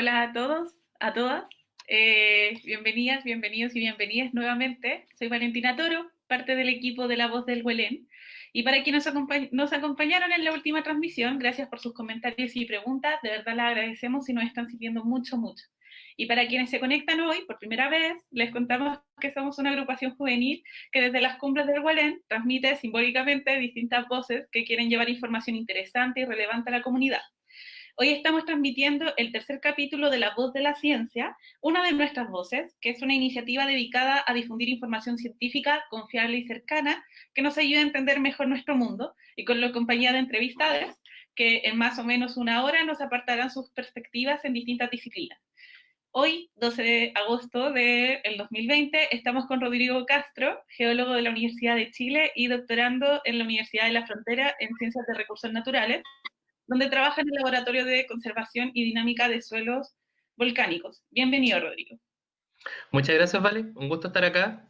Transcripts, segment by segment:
Hola a todos, a todas. Bienvenidas, bienvenidos y bienvenidas nuevamente. Soy Valentina Toro, parte del equipo de La Voz del Huelén. Y para quienes nos acompañaron en la última transmisión, gracias por sus comentarios y preguntas. De verdad les agradecemos y nos están sirviendo mucho, mucho. Y para quienes se conectan hoy por primera vez, les contamos que somos una agrupación juvenil que desde las cumbres del Huelén transmite simbólicamente distintas voces que quieren llevar información interesante y relevante a la comunidad. Hoy estamos transmitiendo el tercer capítulo de La Voz de la Ciencia, una de nuestras voces, que es una iniciativa dedicada a difundir información científica confiable y cercana que nos ayude a entender mejor nuestro mundo, y con la compañía de entrevistadas que en más o menos una hora nos apartarán sus perspectivas en distintas disciplinas. Hoy, 12 de agosto del 2020, estamos con Rodrigo Castro, geólogo de la Universidad de Chile y doctorando en la Universidad de la Frontera en Ciencias de Recursos Naturales, donde trabaja en el Laboratorio de Conservación y Dinámica de Suelos Volcánicos. Bienvenido, Rodrigo. Muchas gracias, Vale. Un gusto estar acá.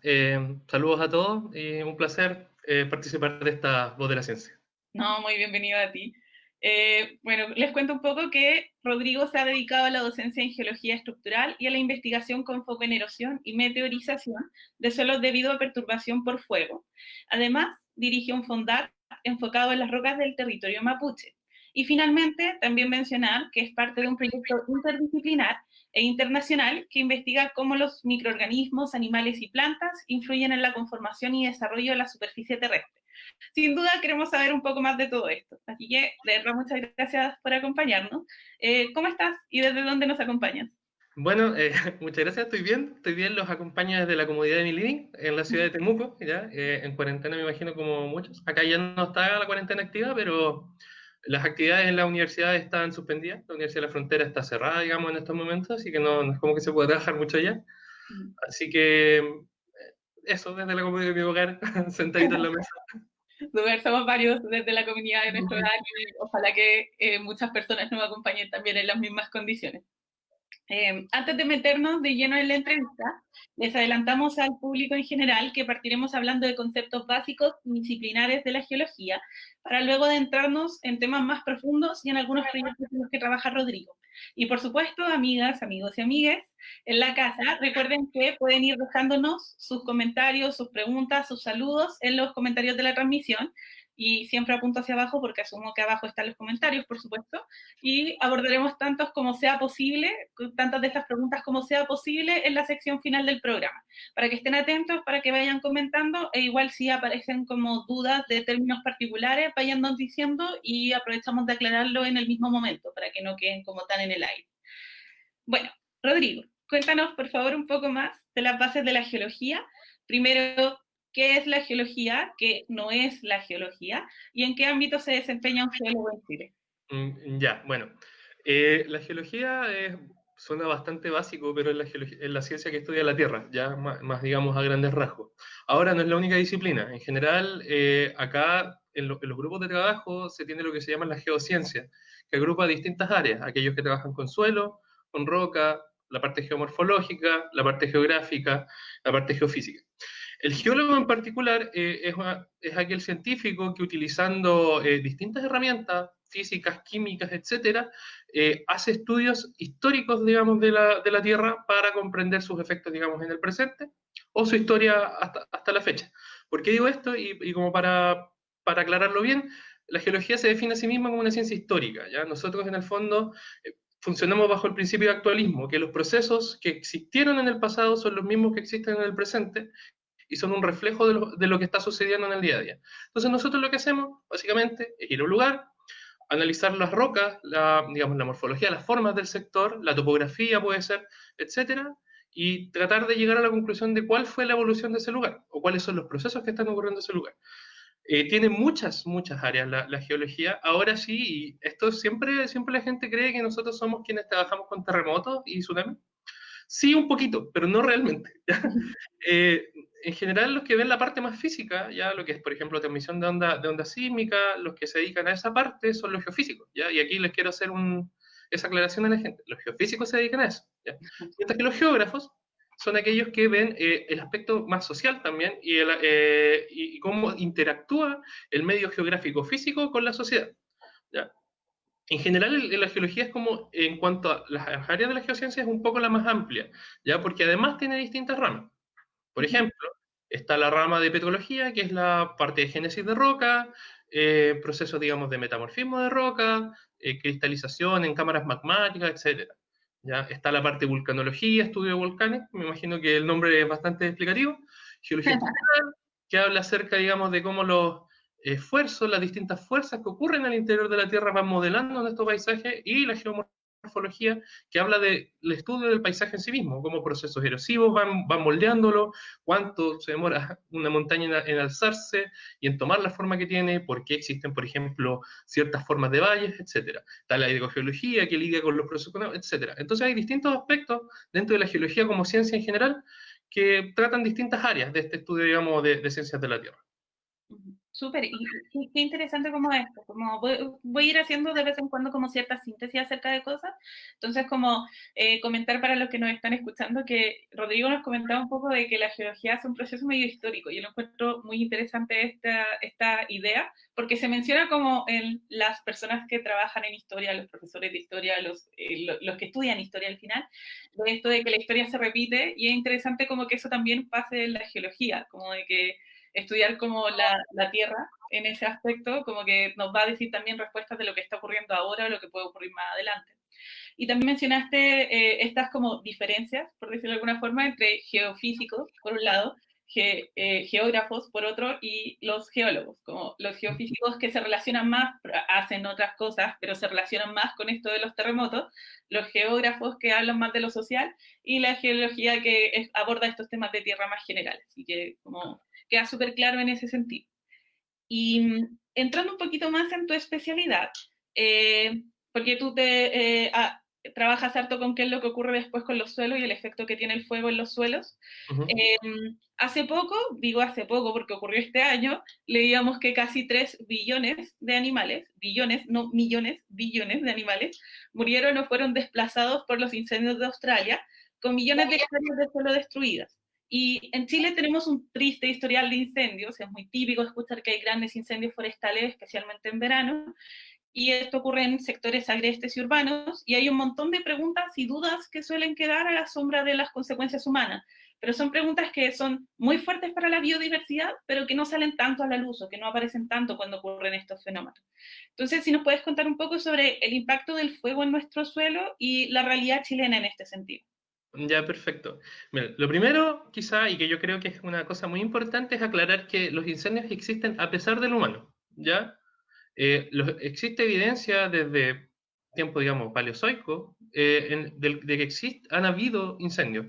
Saludos a todos y un placer participar de esta Voz de la Ciencia. No, muy bienvenido a ti. Bueno, les cuento un poco que Rodrigo se ha dedicado a la docencia en geología estructural y a la investigación con foco en erosión y meteorización de suelos debido a perturbación por fuego. Además, dirige un FONDAC enfocado en las rocas del territorio mapuche. Y finalmente, también mencionar que es parte de un proyecto interdisciplinar e internacional que investiga cómo los microorganismos, animales y plantas influyen en la conformación y desarrollo de la superficie terrestre. Sin duda queremos saber un poco más de todo esto. Así que, de verdad, muchas gracias por acompañarnos. ¿Cómo estás y desde dónde nos acompañas? Bueno, muchas gracias, estoy bien, los acompaño desde la comodidad de mi living, en la ciudad de Temuco, ya, en cuarentena me imagino como muchos. Acá ya no está la cuarentena activa, pero las actividades en la universidad están suspendidas, la Universidad de la Frontera está cerrada, digamos, en estos momentos, así que no es como que se pueda trabajar mucho allá. Así que eso, desde la comodidad de mi hogar, sentadito en la mesa. Somos varios desde la comunidad de nuestro hogar y ojalá que muchas personas nos acompañen también en las mismas condiciones. Antes de meternos de lleno en la entrevista, les adelantamos al público en general que partiremos hablando de conceptos básicos y disciplinares de la geología, para luego adentrarnos en temas más profundos y en algunos proyectos en los que trabaja Rodrigo. Y por supuesto, amigas, amigos y amigues, en la casa, recuerden que pueden ir dejándonos sus comentarios, sus preguntas, sus saludos en los comentarios de la transmisión, y siempre apunto hacia abajo porque asumo que abajo están los comentarios, por supuesto, y abordaremos tantas de estas preguntas como sea posible en la sección final del programa, para que estén atentos, para que vayan comentando, e igual si aparecen como dudas de términos particulares, vayan diciendo y aprovechamos de aclararlo en el mismo momento, para que no queden como tan en el aire. Bueno, Rodrigo, cuéntanos por favor un poco más de las bases de la geología. Primero, ¿qué es la geología? ¿Qué no es la geología? ¿Y en qué ámbito se desempeña un geólogo en Chile? Ya, bueno. La geología suena bastante básico, pero es la ciencia que estudia la Tierra, ya más, digamos a grandes rasgos. Ahora no es la única disciplina. En general, acá en los grupos de trabajo se tiene lo que se llama la geociencia, que agrupa distintas áreas, aquellos que trabajan con suelo, con roca, la parte geomorfológica, la parte geográfica, la parte geofísica. El geólogo en particular es aquel científico que utilizando distintas herramientas físicas, químicas, etcétera, hace estudios históricos, digamos, de la Tierra para comprender sus efectos, digamos, en el presente o su historia hasta la fecha. ¿Por qué digo esto? Y como para aclararlo bien, la geología se define a sí misma como una ciencia histórica. ¿ya? Nosotros, en el fondo, funcionamos bajo el principio de actualismo, que los procesos que existieron en el pasado son los mismos que existen en el presente y son un reflejo de lo que está sucediendo en el día a día. Entonces nosotros lo que hacemos, básicamente, es ir a un lugar, analizar las rocas, digamos, la morfología, las formas del sector, la topografía puede ser, etcétera, y tratar de llegar a la conclusión de cuál fue la evolución de ese lugar, o cuáles son los procesos que están ocurriendo en ese lugar. Tiene muchas áreas la geología. Ahora sí, y esto siempre la gente cree que nosotros somos quienes trabajamos con terremotos y tsunamis. Sí, un poquito, pero no realmente. Eh, en general, los que ven la parte más física, ya lo que es, por ejemplo, transmisión de onda sísmica, los que se dedican a esa parte son los geofísicos, ¿ya? Y aquí les quiero hacer esa aclaración a la gente. Los geofísicos se dedican a eso, ¿ya? Mientras que los geógrafos son aquellos que ven el aspecto más social también y cómo interactúa el medio geográfico físico con la sociedad, ¿ya? En general, la geología es como, en cuanto a las áreas de la geociencia, es un poco la más amplia, ¿ya? Porque además tiene distintas ramas. Por Ujú. ejemplo, está la rama de petrología, que es la parte de génesis de roca, procesos, digamos, de metamorfismo de roca, cristalización en cámaras magmáticas, etcétera. ¿Ya? Está la parte de vulcanología, estudio de volcanes, me imagino que el nombre es bastante explicativo. Geología estructural, que habla acerca, digamos, de cómo los esfuerzos, las distintas fuerzas que ocurren al interior de la Tierra van modelando nuestro paisaje, y la geomorfología, que habla del estudio del paisaje en sí mismo, cómo procesos erosivos van moldeándolo, cuánto se demora una montaña en alzarse y en tomar la forma que tiene, por qué existen, por ejemplo, ciertas formas de valles, etcétera. Está la hidrogeología, que lidia con los procesos, etcétera. Entonces hay distintos aspectos dentro de la geología como ciencia en general que tratan distintas áreas de este estudio, digamos, de ciencias de la Tierra. Súper, y qué interesante como esto, como voy a ir haciendo de vez en cuando como cierta síntesis acerca de cosas, entonces como comentar para los que nos están escuchando que Rodrigo nos comentaba un poco de que la geología es un proceso medio histórico, y yo lo encuentro muy interesante esta idea, porque se menciona como en las personas que trabajan en historia, los profesores de historia, los que estudian historia al final, de esto de que la historia se repite, y es interesante como que eso también pase en la geología, como de que estudiar como la Tierra en ese aspecto, como que nos va a decir también respuestas de lo que está ocurriendo ahora o lo que puede ocurrir más adelante. Y también mencionaste estas como diferencias, por decirlo de alguna forma, entre geofísicos, por un lado, geógrafos, por otro, y los geólogos, como los geofísicos que se relacionan más, hacen otras cosas, pero se relacionan más con esto de los terremotos, los geógrafos que hablan más de lo social, y la geología que aborda estos temas de tierra más generales, y que como queda súper claro en ese sentido. Y entrando un poquito más en tu especialidad, porque tú trabajas harto con qué es lo que ocurre después con los suelos y el efecto que tiene el fuego en los suelos. Uh -huh. Hace poco, digo hace poco porque ocurrió este año, leíamos que casi 3 billones de animales, billones, no millones, billones de animales, murieron o fueron desplazados por los incendios de Australia, con millones de hectáreas de suelo destruidas. Y en Chile tenemos un triste historial de incendios, es muy típico escuchar que hay grandes incendios forestales, especialmente en verano, y esto ocurre en sectores agrestes y urbanos, y hay un montón de preguntas y dudas que suelen quedar a la sombra de las consecuencias humanas, pero son preguntas que son muy fuertes para la biodiversidad, pero que no salen tanto a la luz o que no aparecen tanto cuando ocurren estos fenómenos. Entonces, si nos puedes contar un poco sobre el impacto del fuego en nuestro suelo y la realidad chilena en este sentido. Ya, perfecto. Mira, lo primero, quizá, y que yo creo que es una cosa muy importante, es aclarar que los incendios existen a pesar del humano, ¿ya? Existe evidencia desde tiempo, digamos, paleozoico, de que han habido incendios,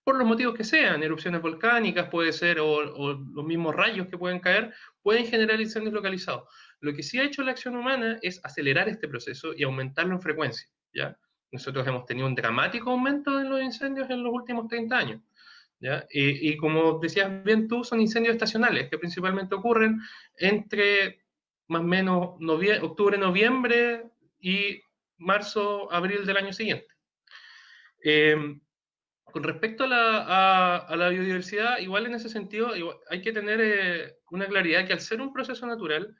por los motivos que sean, erupciones volcánicas puede ser, o los mismos rayos que pueden caer, pueden generar incendios localizados. Lo que sí ha hecho la acción humana es acelerar este proceso y aumentarlo en frecuencia, ¿ya? Nosotros hemos tenido un dramático aumento en los incendios en los últimos 30 años. ¿Ya? Y como decías bien tú, son incendios estacionales que principalmente ocurren entre más o menos octubre, noviembre y marzo, abril del año siguiente. Eh, con respecto a la biodiversidad, igual en ese sentido, hay que tener una claridad que al ser un proceso natural,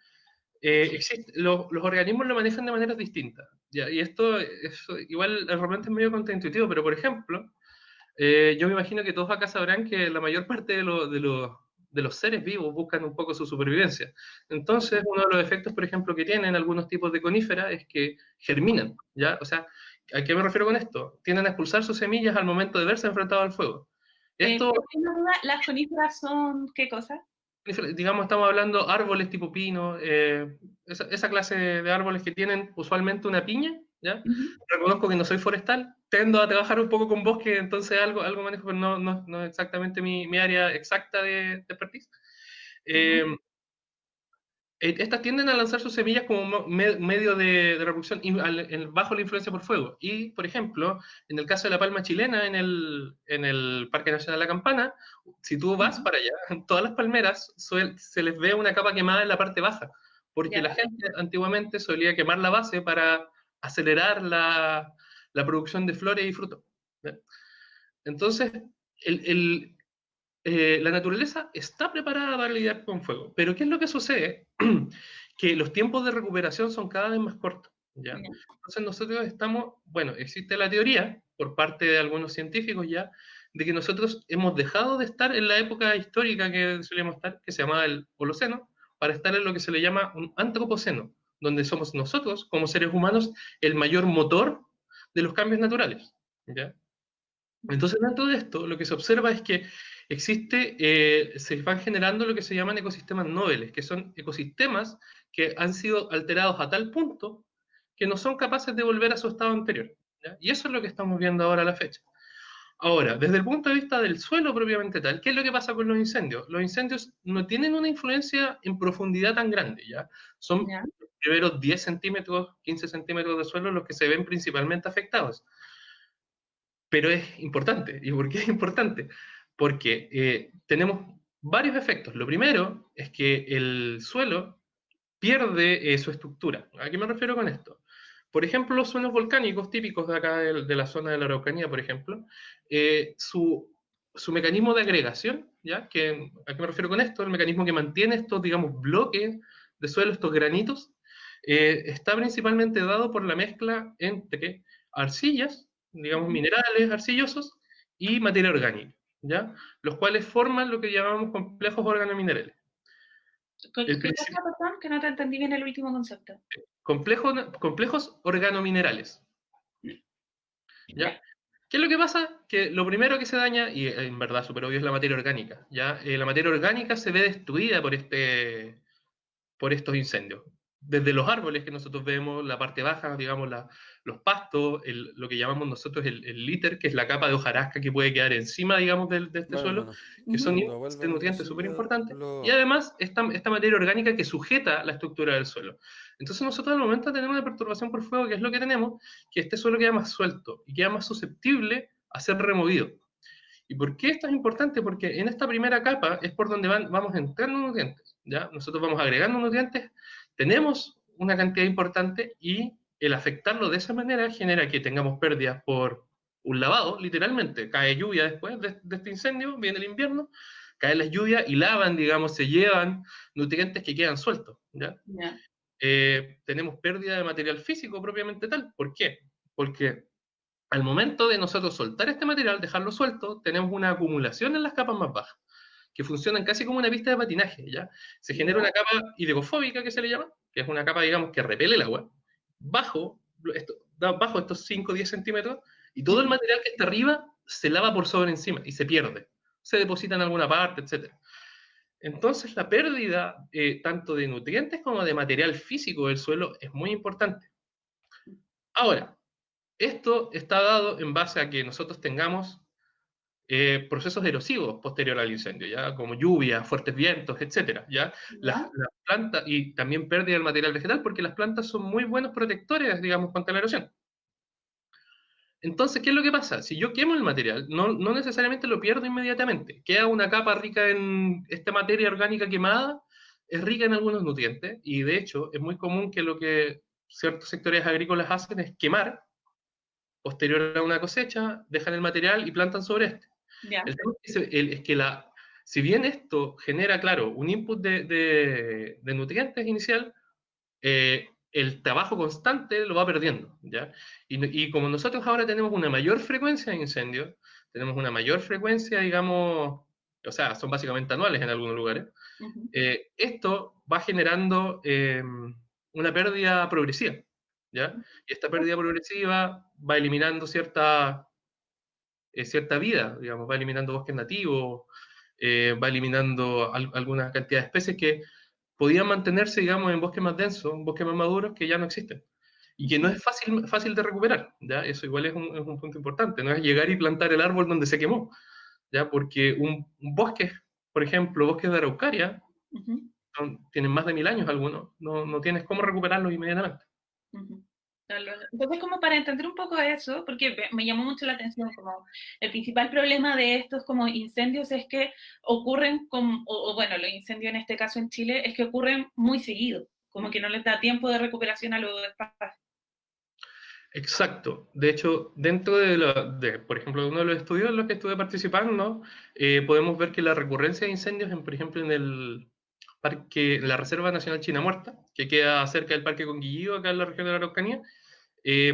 los organismos lo manejan de maneras distintas. ¿Ya? Y esto igual realmente es medio contraintuitivo, pero por ejemplo, yo me imagino que todos acá sabrán que la mayor parte de los seres vivos buscan un poco su supervivencia. Entonces, uno de los efectos, por ejemplo, que tienen algunos tipos de coníferas es que germinan, ¿ya? O sea, ¿a qué me refiero con esto? Tienden a expulsar sus semillas al momento de verse enfrentados al fuego. Esto, Por una duda, ¿las coníferas son qué cosa? digamos, estamos hablando árboles tipo pino, esa clase de árboles que tienen usualmente una piña, ¿ya? Uh -huh. Reconozco que no soy forestal, tendo a trabajar un poco con bosque, entonces algo manejo, pero no es exactamente mi área exacta de expertise. Uh -huh. Eh, Estas tienden a lanzar sus semillas como medio de reproducción bajo la influencia por fuego. Y, por ejemplo, en el caso de la palma chilena, en el Parque Nacional La Campana, si tú vas para allá, todas las palmeras se les ve una capa quemada en la parte baja, porque Ya. la gente antiguamente solía quemar la base para acelerar la producción de flores y frutos. ¿Ya? Entonces, el, la naturaleza está preparada para lidiar con fuego. Pero ¿qué es lo que sucede? Que los tiempos de recuperación son cada vez más cortos. ¿ya? Ya, Entonces nosotros estamos, bueno, existe la teoría por parte de algunos científicos ya, de que nosotros hemos dejado de estar en la época histórica que solíamos estar, que se llamaba el Holoceno, para estar en lo que se le llama un Antropoceno, donde somos nosotros, como seres humanos, el mayor motor de los cambios naturales, ¿ya? Entonces, dentro de esto, lo que se observa es que se van generando lo que se llaman ecosistemas nobles, que son ecosistemas que han sido alterados a tal punto que no son capaces de volver a su estado anterior, ¿ya? Y eso es lo que estamos viendo ahora a la fecha. Ahora, desde el punto de vista del suelo propiamente tal, ¿qué es lo que pasa con los incendios? Los incendios no tienen una influencia en profundidad tan grande, ¿ya? Son ya, los primeros 10 centímetros, 15 centímetros de suelo los que se ven principalmente afectados. Pero es importante. ¿Y por qué es importante? Porque tenemos varios efectos. Lo primero es que el suelo pierde su estructura. ¿A qué me refiero con esto? Por ejemplo, los suelos volcánicos típicos de acá de la zona de la Araucanía, por ejemplo, su mecanismo de agregación, ¿ya? ¿A qué me refiero con esto? El mecanismo que mantiene estos, digamos, bloques de suelo, estos granitos, está principalmente dado por la mezcla entre arcillas, digamos, ujú. minerales arcillosos, y materia orgánica, ¿ya? Los cuales forman lo que llamamos complejos organominerales. El ¿Qué cosa, perdón? Que no te entendí bien el último concepto. complejos organominerales, Ya, ¿ya? ¿Qué es lo que pasa? Que lo primero que se daña, y en verdad súper obvio, es la materia orgánica, ¿ya? La materia orgánica se ve destruida por estos incendios. Desde los árboles que nosotros vemos, la parte baja, digamos, los pastos, lo que llamamos nosotros el líter, que es la capa de hojarasca que puede quedar encima, digamos, de este Claro, suelo, hermano. que ujú, son Cuando vuelvan los nutrientes súper incendios, importantes, y además esta materia orgánica que sujeta la estructura del suelo. Entonces nosotros al momento tenemos una perturbación por fuego, que es lo que tenemos, que este suelo queda más suelto y queda más susceptible a ser removido. ¿Y por qué esto es importante? Porque en esta primera capa es por donde vamos entrando nutrientes, ¿ya? Nosotros vamos agregando nutrientes, tenemos una cantidad importante y el afectarlo de esa manera genera que tengamos pérdidas por un lavado, literalmente. Cae lluvia después de este incendio, viene el invierno, caen las lluvias y lavan, digamos, se llevan nutrientes que quedan sueltos, ¿ya? ya, Tenemos pérdida de material físico propiamente tal. ¿Por qué? Porque al momento de nosotros soltar este material, dejarlo suelto, tenemos una acumulación en las capas más bajas, que funcionan casi como una pista de patinaje, ¿ya? Se genera ya, una capa hidrofóbica, que se le llama, que es una capa, digamos, que repele el agua, bajo, bajo estos 5 o 10 centímetros, y todo el ujú, material que está arriba se lava por sobre encima y se pierde. Se deposita en alguna parte, etcétera. Entonces, la pérdida tanto de nutrientes como de material físico del suelo es muy importante. Ahora, esto está dado en base a que nosotros tengamos procesos erosivos posterior al incendio, ¿ya? Como lluvia, fuertes vientos, etcétera, ¿ya? ya, Las plantas, y también pérdida del material vegetal, porque las plantas son muy buenos protectores, digamos, contra la erosión. Entonces, ¿qué es lo que pasa? Si yo quemo el material, no necesariamente lo pierdo inmediatamente. Queda una capa rica en esta materia orgánica quemada, es rica en algunos nutrientes, y de hecho es muy común que lo que ciertos sectores agrícolas hacen es quemar posterior a una cosecha, dejan el material y plantan sobre este. ya, El tema es que si bien esto genera, claro, un input de nutrientes inicial, el trabajo constante lo va perdiendo, ¿ya? Y como nosotros ahora tenemos una mayor frecuencia de incendios, tenemos una mayor frecuencia, digamos, o sea, son básicamente anuales en algunos lugares, ujú, esto va generando una pérdida progresiva, ¿ya? Y esta pérdida progresiva va eliminando cierta vida, digamos, va eliminando bosques nativos, va eliminando alguna cantidad de especies que podían mantenerse, digamos, en bosques más densos, en bosques más maduros, que ya no existen. Y que no ujú, es fácil de recuperar, ¿ya? Eso igual es un punto importante, no es llegar y plantar el árbol donde se quemó, ¿ya? Porque un bosque, por ejemplo, bosques de araucaria, ujú, tienen más de 1000 años algunos, no tienes cómo recuperarlos inmediatamente. ujú. Entonces, como para entender un poco eso, porque me llamó mucho la atención, como el principal problema de estos como incendios es que ocurren, o bueno, los incendios en este caso en Chile, es que ocurren muy seguido, como que no les da tiempo de recuperación a los espacios. Exacto. De hecho, dentro por ejemplo, de uno de los estudios en los que estuve participando, podemos ver que la recurrencia de incendios, por ejemplo, la Reserva Nacional China Muerta, que queda cerca del Parque Conguillío, acá en la región de la Araucanía,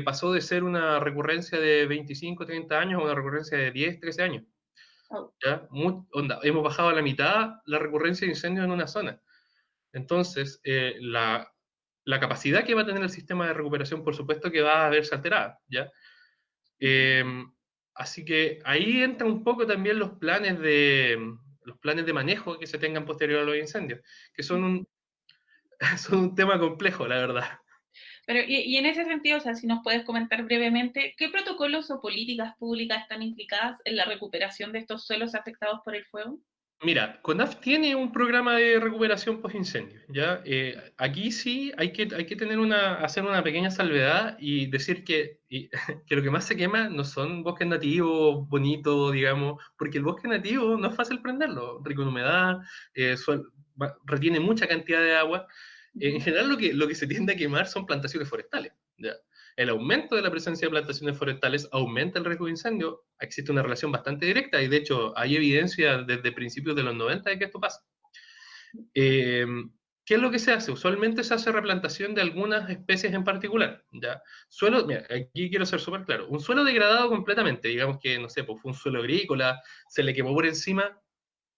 pasó de ser una recurrencia de 25, 30 años a una recurrencia de 10, 13 años. Oh. ¿Ya? Hemos bajado a la mitad la recurrencia de incendios en una zona. Entonces, la capacidad que va a tener el sistema de recuperación, por supuesto que va a verse alterada, ¿ya? Eh, Así que ahí entran un poco también los planes de manejo que se tengan posterior a los incendios, que son un tema complejo, la verdad. Pero, y en ese sentido, o sea, si nos puedes comentar brevemente, ¿qué protocolos o políticas públicas están implicadas en la recuperación de estos suelos afectados por el fuego? Mira, CONAF tiene un programa de recuperación post-incendio, ¿ya? Aquí sí hay que hacer una pequeña salvedad y decir que lo que más se quema no son bosques nativos bonitos, digamos, porque el bosque nativo no es fácil prenderlo, rico en humedad, retiene mucha cantidad de agua. En general lo que se tiende a quemar son plantaciones forestales, ¿ya? El aumento de la presencia de plantaciones forestales aumenta el riesgo de incendio. Existe una relación bastante directa y de hecho hay evidencia desde principios de los 90 de que esto pasa. Eh, ¿Qué es lo que se hace? Usualmente se hace replantación de algunas especies en particular. ¿Ya? Mira, aquí quiero ser súper claro. Un suelo degradado completamente, digamos que, no sé, pues fue un suelo agrícola, se le quemó por encima,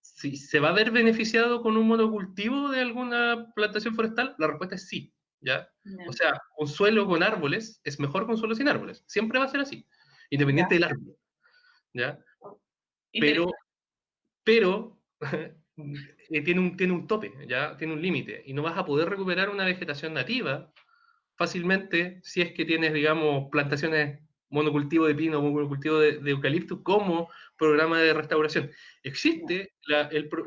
si se va a ver beneficiado con un monocultivo de alguna plantación forestal, la respuesta es sí, ¿ya? O Ya, sea, un suelo con árboles es mejor que un suelo sin árboles. Siempre va a ser así, ya. independiente del árbol, ¿ya? Pero, Interesante. pero tiene un tope, ¿ya? Tiene un límite, y no vas a poder recuperar una vegetación nativa fácilmente si es que tienes, digamos, plantaciones monocultivo de pino o monocultivo de eucalipto como programa de restauración. Ya, ¿Existe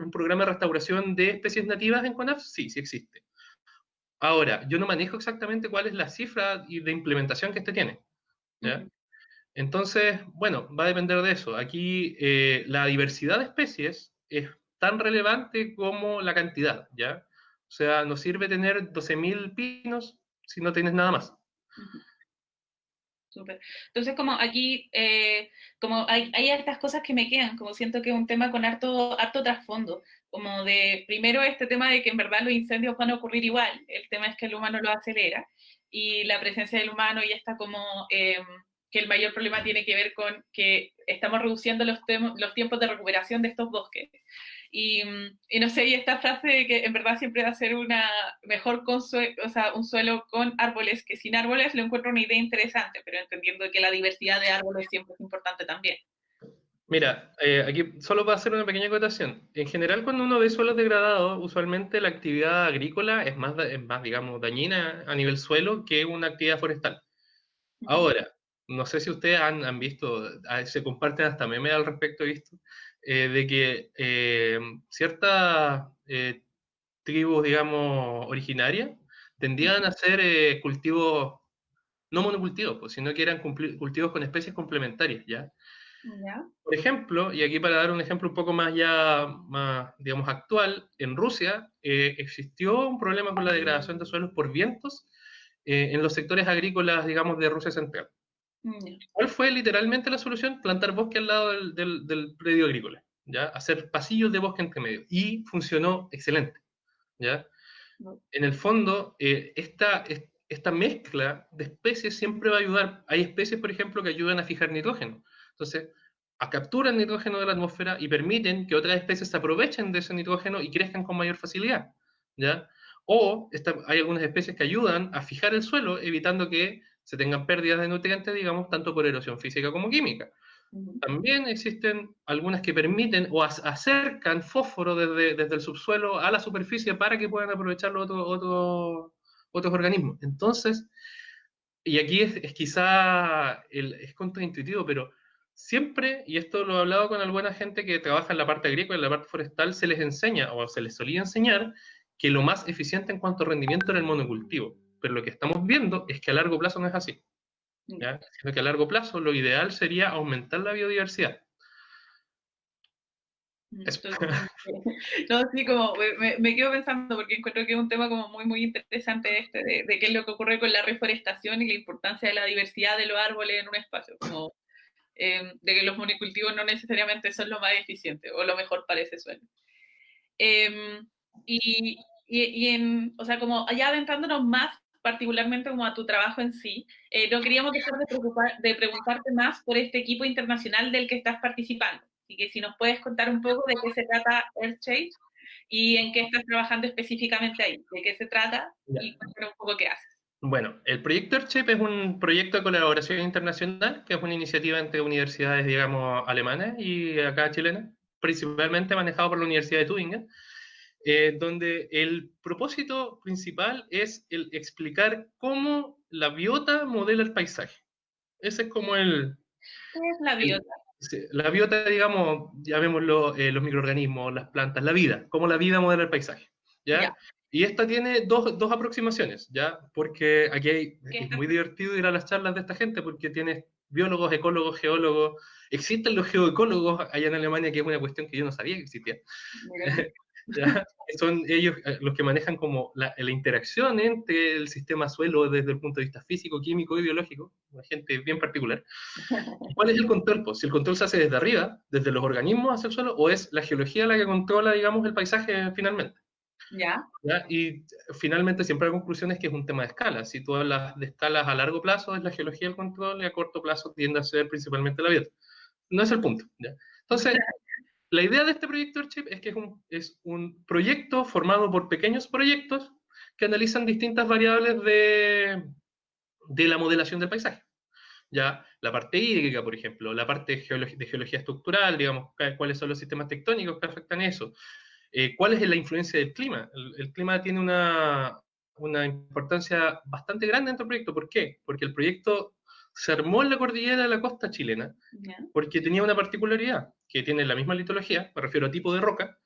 un programa de restauración de especies nativas en CONAF? Sí, sí existe. Ahora, yo no manejo exactamente cuál es la cifra de implementación que este tiene, ¿ya? ujú, Entonces, bueno, va a depender de eso. Aquí la diversidad de especies es tan relevante como la cantidad, ¿ya? O sea, no sirve tener 12.000 pinos si no tienes nada más. ujú. Súper. Entonces, como aquí, como hay hartas cosas que me quedan, como siento que es un tema con harto trasfondo, como de, primero este tema de que en verdad los incendios van a ocurrir igual, el tema es que el humano lo acelera, y la presencia del humano ya está como, que el mayor problema tiene que ver con que estamos reduciendo los tiempos de recuperación de estos bosques. Y no sé, y esta frase de que en verdad siempre va a ser una mejor o sea, un suelo con árboles que sin árboles, lo encuentro una idea interesante, pero entendiendo que la diversidad de árboles siempre es importante también. Mira, aquí solo para hacer una pequeña acotación. En general, cuando uno ve suelos degradados, usualmente la actividad agrícola es más, digamos, dañina a nivel suelo que una actividad forestal. Ujú. Ahora, no sé si ustedes han visto, se comparten hasta memes al respecto, he visto, de que ciertas tribus, digamos, originarias tendían a hacer cultivos, no monocultivos, pues, sino que eran cultivos con especies complementarias, ¿ya? ¿Ya? Por ejemplo, y aquí para dar un ejemplo un poco más ya, más, digamos, actual, en Rusia existió un problema con la degradación de suelos por vientos en los sectores agrícolas, digamos, de Rusia central. Ya. ¿Cuál fue literalmente la solución? Plantar bosque al lado del predio agrícola, ¿ya? Hacer pasillos de bosque entre medio. Y funcionó excelente, ¿ya? No. En el fondo, esta mezcla de especies siempre va a ayudar. Hay especies, por ejemplo, que ayudan a fijar nitrógeno. Entonces, capturan nitrógeno de la atmósfera y permiten que otras especies se aprovechen de ese nitrógeno y crezcan con mayor facilidad, ¿ya? O hay algunas especies que ayudan a fijar el suelo, evitando que se tengan pérdidas de nutrientes, digamos, tanto por erosión física como química. Ujú. También existen algunas que permiten o acercan fósforo desde el subsuelo a la superficie para que puedan aprovecharlo otros organismos. Entonces, y aquí es quizá es contraintuitivo, pero siempre, y esto lo he hablado con alguna gente que trabaja en la parte agrícola, en la parte forestal, se les enseña o se les solía enseñar que lo más eficiente en cuanto a rendimiento era el monocultivo. Pero lo que estamos viendo es que a largo plazo no es así, Ya. ¿ya? Sino que a largo plazo lo ideal sería aumentar la biodiversidad. Eso. Entonces, no, sí, como me quedo pensando porque encuentro que es un tema como muy interesante este de qué es lo que ocurre con la reforestación y la importancia de la diversidad de los árboles en un espacio, como de que los monocultivos no necesariamente son lo más eficiente o lo mejor para ese suelo. O sea, como ya adentrándonos más particularmente como a tu trabajo en sí, no queríamos dejar de preguntarte más por este equipo internacional del que estás participando. Así que si nos puedes contar un poco de qué se trata EarthShapes y en qué estás trabajando específicamente ahí, de qué se trata Ya. y cuéntanos un poco qué haces. Bueno, el proyecto EarthShape es un proyecto de colaboración internacional, que es una iniciativa entre universidades, digamos, alemanas y acá chilenas, principalmente manejado por la Universidad de Tübingen, donde el propósito principal es el explicar cómo la biota modela el paisaje. Ese es como ¿Qué es la el- biota? sí, la biota, digamos, llamémoslo los microorganismos, las plantas, la vida, cómo la vida modela el paisaje, Ya, ¿ya? Y esta tiene dos aproximaciones, ¿ya? Porque aquí ¿qué es estás? muy divertido ir a las charlas de esta gente porque tienes biólogos, ecólogos, geólogos, existen los geoecólogos allá en Alemania, que es una cuestión que yo no sabía que existía. Mira tú. ¿Ya? Son ellos los que manejan como la interacción entre el sistema suelo desde el punto de vista físico, químico y biológico, una gente bien particular. ¿Y cuál es el control? Pues, si el control se hace desde arriba, desde los organismos hacia el suelo, o es la geología la que controla, digamos, el paisaje finalmente. Ya, ¿Ya? Y finalmente siempre la conclusión es que es un tema de escala. Si tú hablas de escalas a largo plazo, es la geología el control, y a corto plazo tiende a ser principalmente la biota. No es el punto. ¿Ya? Entonces, la idea de este proyecto Earthship es que es un proyecto formado por pequeños proyectos que analizan distintas variables de la modelación del paisaje. Ya la parte hídrica, por ejemplo, la parte de geología estructural, digamos, cuáles son los sistemas tectónicos que afectan eso, cuál es la influencia del clima. El clima tiene una importancia bastante grande dentro del proyecto. ¿Por qué? Porque el proyecto se armó en la cordillera de la costa chilena, ya, porque tenía una particularidad, que tiene la misma litología, me refiero a tipo de roca,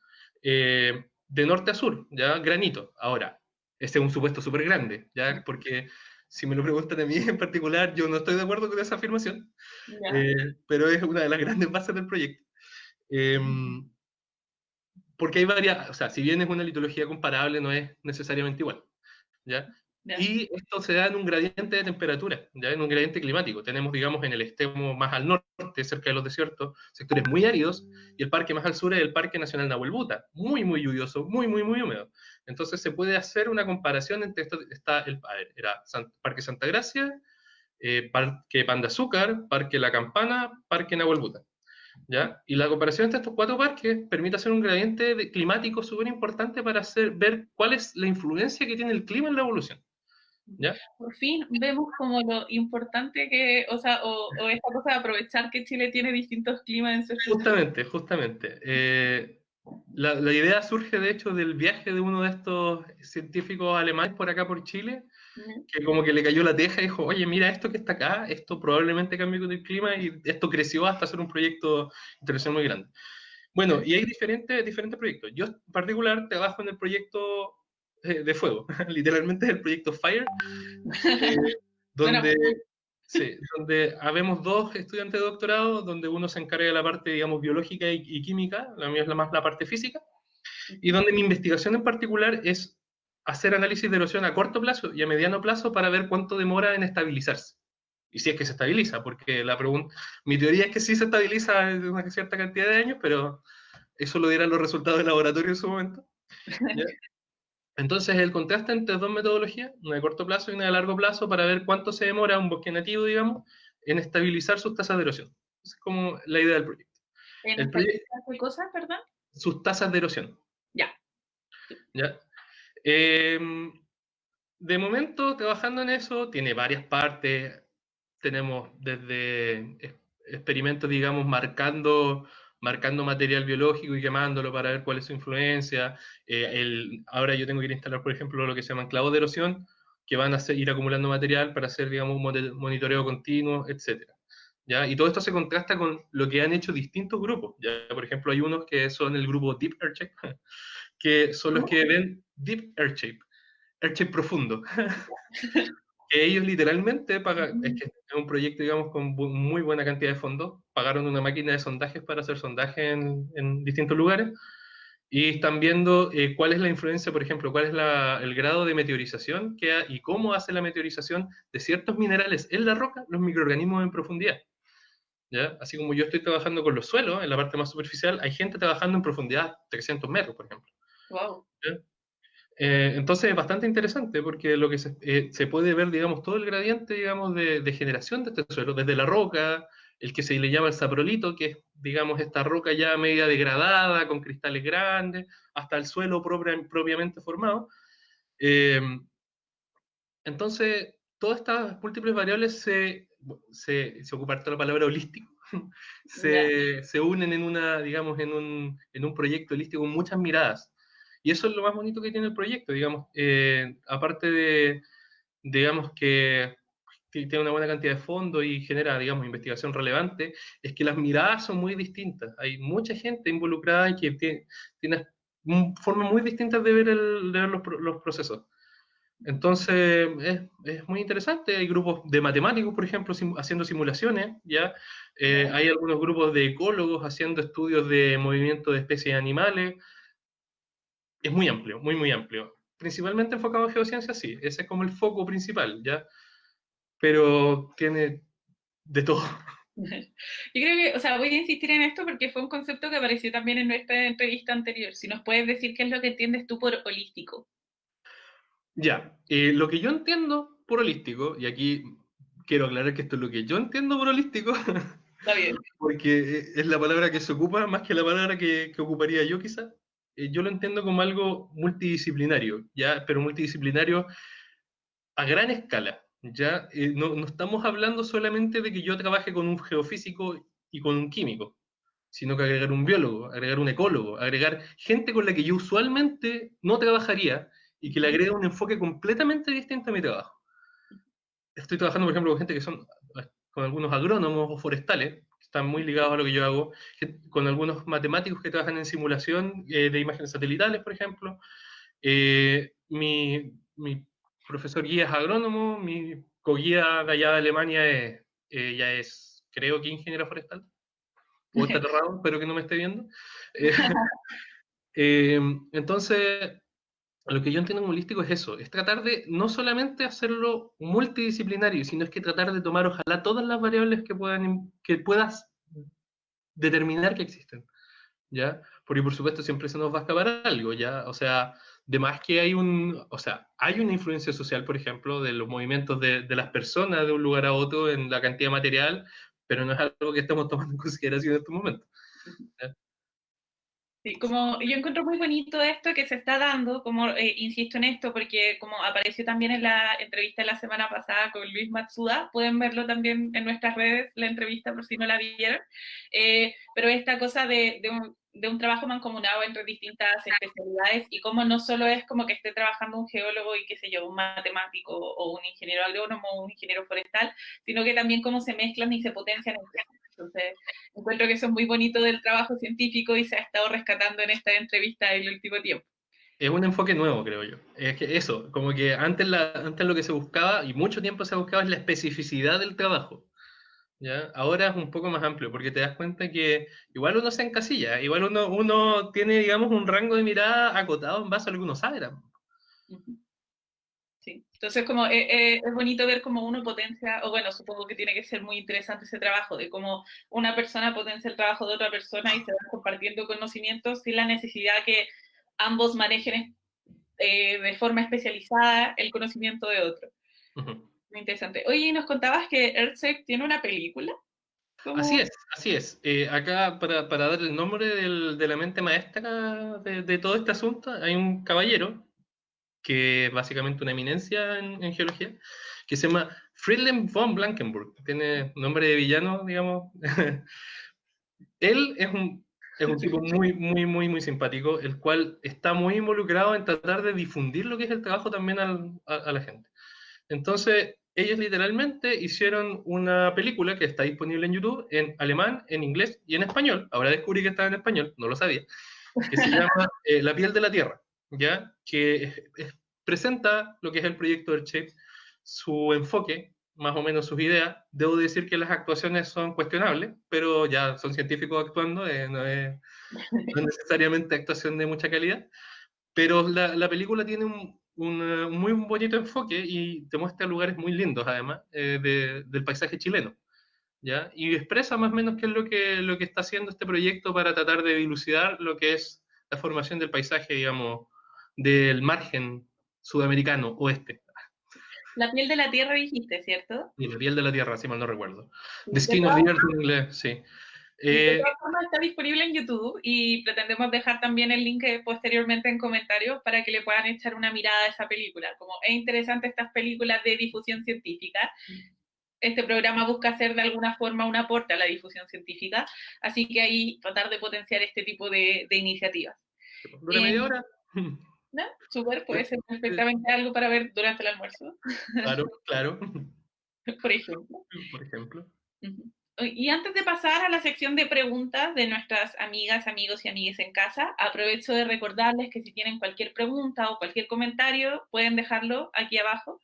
de norte a sur, ya granito. Ahora, este es un supuesto súper grande, ya, porque si me lo preguntan a mí en particular, yo no estoy de acuerdo con esa afirmación, ya, pero es una de las grandes bases del proyecto. Eh, porque hay varias, o sea, si bien es una litología comparable, no es necesariamente igual. ¿Ya? ya, Y esto se da en un gradiente de temperatura, ¿ya? En un gradiente climático. Tenemos, digamos, en el extremo más al norte, cerca de los desiertos, sectores muy áridos, y el parque más al sur es el Parque Nacional Nahuel Buta, muy, muy lluvioso, muy, muy, muy húmedo. Entonces se puede hacer una comparación entre esto, a ver, era Parque Santa Gracia, Parque Pan de Azúcar, Parque La Campana, Parque Nahuel Buta. ¿Ya? Y la comparación entre estos cuatro parques permite hacer un gradiente climático súper importante para ver cuál es la influencia que tiene el clima en la evolución. ¿Ya? por fin vemos como lo importante que, o sea, o esta cosa de aprovechar que Chile tiene distintos climas en su estructura. Justamente, justamente. La idea surge, de hecho, del viaje de uno de estos científicos alemanes por acá, por Chile, ¿No? que como que le cayó la teja y dijo, oye, mira, esto que está acá, esto probablemente cambie con el clima y esto creció hasta ser un proyecto internacional muy grande. Bueno, y hay diferentes proyectos. Yo en particular trabajo en el proyecto de fuego, literalmente es el proyecto Fire, eh, Suena donde, muy sí, donde habemos dos estudiantes de doctorado, donde uno se encarga de la parte, digamos, biológica y química, la mía es más la parte física, y bien. donde mi investigación en particular es hacer análisis de erosión a corto plazo y a mediano plazo para ver cuánto demora en estabilizarse. Y si es que se estabiliza, porque mi teoría es que sí se estabiliza en una cierta cantidad de años, pero eso lo dirán los resultados del laboratorio en su momento. ¿Ya? Entonces, el contraste entre dos metodologías, una de corto plazo y una de largo plazo, para ver cuánto se demora un bosque nativo, digamos, en estabilizar sus tasas de erosión. Esa es como la idea del proyecto. ¿En El proyecto estabilidad qué cosa, perdón? sus tasas de erosión. Ya. ¿Ya? Eh, de momento, trabajando en eso, tiene varias partes. Tenemos desde experimentos, digamos, marcando material biológico y quemándolo para ver cuál es su influencia. Ahora yo tengo que ir a instalar, por ejemplo, lo que se llaman clavos de erosión, que van a ir acumulando material para hacer, digamos, un monitoreo continuo, etcétera. ¿Ya? Y todo esto se contrasta con lo que han hecho distintos grupos. ¿Ya? Por ejemplo, hay unos que son el grupo Deep Earthshape, que son los ¿Cómo? que ven Deep Earthshape, Earthshape profundo, que ellos literalmente pagan, es que es un proyecto, digamos, con muy buena cantidad de fondos, pagaron una máquina de sondajes para hacer sondajes en distintos lugares, y están viendo cuál es la influencia, por ejemplo, cuál es el grado de meteorización y cómo hace la meteorización de ciertos minerales en la roca, los microorganismos en profundidad. ¿Ya? Así como yo estoy trabajando con los suelos, en la parte más superficial, hay gente trabajando en profundidad 300 metros, por ejemplo. Wow. ¿ya? Entonces es bastante interesante porque lo que se puede ver, digamos, todo el gradiente, digamos, de generación de este suelo, desde la roca, el que se le llama el saprolito, que es, digamos, esta roca ya media degradada, con cristales grandes, hasta el suelo propiamente formado. Eh, entonces, todas estas múltiples variables se ocupa harto la palabra holístico, Ya. se unen en una, digamos, en un proyecto holístico con muchas miradas. Y eso es lo más bonito que tiene el proyecto, digamos, aparte de, digamos, que tiene una buena cantidad de fondos y genera, digamos, investigación relevante, es que las miradas son muy distintas. Hay mucha gente involucrada y que tiene formas muy distintas de ver, de ver los procesos. Entonces, es muy interesante. Hay grupos de matemáticos, por ejemplo, haciendo simulaciones, ¿ya? Ya. Hay algunos grupos de ecólogos haciendo estudios de movimiento de especies animales. Es muy amplio, muy, muy amplio. Principalmente enfocado en geociencias, sí. Ese es como el foco principal, ¿ya? Pero tiene de todo. Yo creo que, o sea, voy a insistir en esto porque fue un concepto que apareció también en nuestra entrevista anterior. Si nos puedes decir qué es lo que entiendes tú por holístico. Ya, lo que yo entiendo por holístico, y aquí quiero aclarar que esto es lo que yo entiendo por holístico, Está bien. porque es la palabra que se ocupa más que la palabra que ocuparía yo quizás. Yo lo entiendo como algo multidisciplinario, ¿ya? Pero multidisciplinario a gran escala, ¿ya? No estamos hablando solamente de que yo trabaje con un geofísico y con un químico, sino que agregar un biólogo, agregar un ecólogo, agregar gente con la que yo usualmente no trabajaría y que le agrega un enfoque completamente distinto a mi trabajo. Estoy trabajando, por ejemplo, con gente que son, con algunos agrónomos o forestales, que están muy ligados a lo que yo hago, con algunos matemáticos que trabajan en simulación de imágenes satelitales, por ejemplo. Mi profesor guía es agrónomo, mi coguía de allá de Alemania ya es, creo que ingeniero forestal, o está aterrado, espero que no me esté viendo. Eh, eh, entonces, lo que yo entiendo como holístico es eso, es tratar de no solamente hacerlo multidisciplinario, sino es que tratar de tomar ojalá todas las variables que puedas determinar que existen, ¿ya? Porque por supuesto siempre se nos va a escapar algo, ¿ya? O sea, de más que o sea, hay una influencia social, por ejemplo, de los movimientos de las personas de un lugar a otro en la cantidad material, pero no es algo que estamos tomando en consideración en estos momentos, ¿ya? Sí, como yo encuentro muy bonito esto que se está dando, como insisto en esto, porque como apareció también en la entrevista de la semana pasada con Luis Matsuda, pueden verlo también en nuestras redes, la entrevista por si no la vieron, pero esta cosa de un trabajo mancomunado entre distintas especialidades y como no solo es como que esté trabajando un geólogo y qué sé yo, un matemático o un ingeniero agrónomo o un ingeniero forestal, sino que también cómo se mezclan y se potencian entre sí. Entonces, encuentro que eso es muy bonito del trabajo científico y se ha estado rescatando en esta entrevista en el último tiempo. Es un enfoque nuevo, creo yo. Es que eso, como que antes lo que se buscaba, y mucho tiempo se buscaba, es la especificidad del trabajo, ¿ya? Ahora es un poco más amplio, porque te das cuenta que igual uno se encasilla, igual uno tiene, digamos, un rango de mirada acotado en base a lo que uno sabe. Sí. Entonces, como es bonito ver cómo uno potencia, o bueno, supongo que tiene que ser muy interesante ese trabajo, de cómo una persona potencia el trabajo de otra persona y se van compartiendo conocimientos sin la necesidad que ambos manejen de forma especializada el conocimiento de otro. Ujú. Muy interesante. Oye, ¿y nos contabas que Earthsec tiene una película? Así ¿Cómo? es, así es. Acá, para dar el nombre de la mente maestra de todo este asunto, hay un caballero, que es básicamente una eminencia en geología, que se llama Friedrich von Blankenburg. Tiene nombre de villano, digamos. Él es un tipo muy, muy, muy, muy simpático, el cual está muy involucrado en tratar de difundir lo que es el trabajo también a la gente. Entonces, ellos literalmente hicieron una película que está disponible en YouTube en alemán, en inglés y en español. Ahora descubrí que estaba en español, no lo sabía, que se llama La piel de la tierra, ¿ya? Que presenta lo que es el proyecto Earthshape, su enfoque, más o menos sus ideas. Debo decir que las actuaciones son cuestionables, pero ya son científicos actuando, no es necesariamente actuación de mucha calidad. Pero la película tiene un muy bonito enfoque y te muestra lugares muy lindos, además, del paisaje chileno, ¿ya? Y expresa más o menos qué es lo que está haciendo este proyecto para tratar de dilucidar lo que es la formación del paisaje, digamos, del margen sudamericano oeste. La piel de la tierra dijiste, ¿cierto? Y la piel de la tierra, si mal no recuerdo. Sí. The Skin of the Earth en inglés, sí. De Eh, todas formas está disponible en YouTube y pretendemos dejar también el link posteriormente en comentarios para que le puedan echar una mirada a esa película. Como es interesante estas películas de difusión científica, este programa busca hacer de alguna forma un aporte a la difusión científica, así que ahí tratar de potenciar este tipo de iniciativas. Dura media hora. ¿No? Súper, puede ser perfectamente algo para ver durante el almuerzo, Claro, claro. por ejemplo. Por ejemplo. Y antes de pasar a la sección de preguntas de nuestras amigas, amigos y amigues en casa, aprovecho de recordarles que si tienen cualquier pregunta o cualquier comentario, pueden dejarlo aquí abajo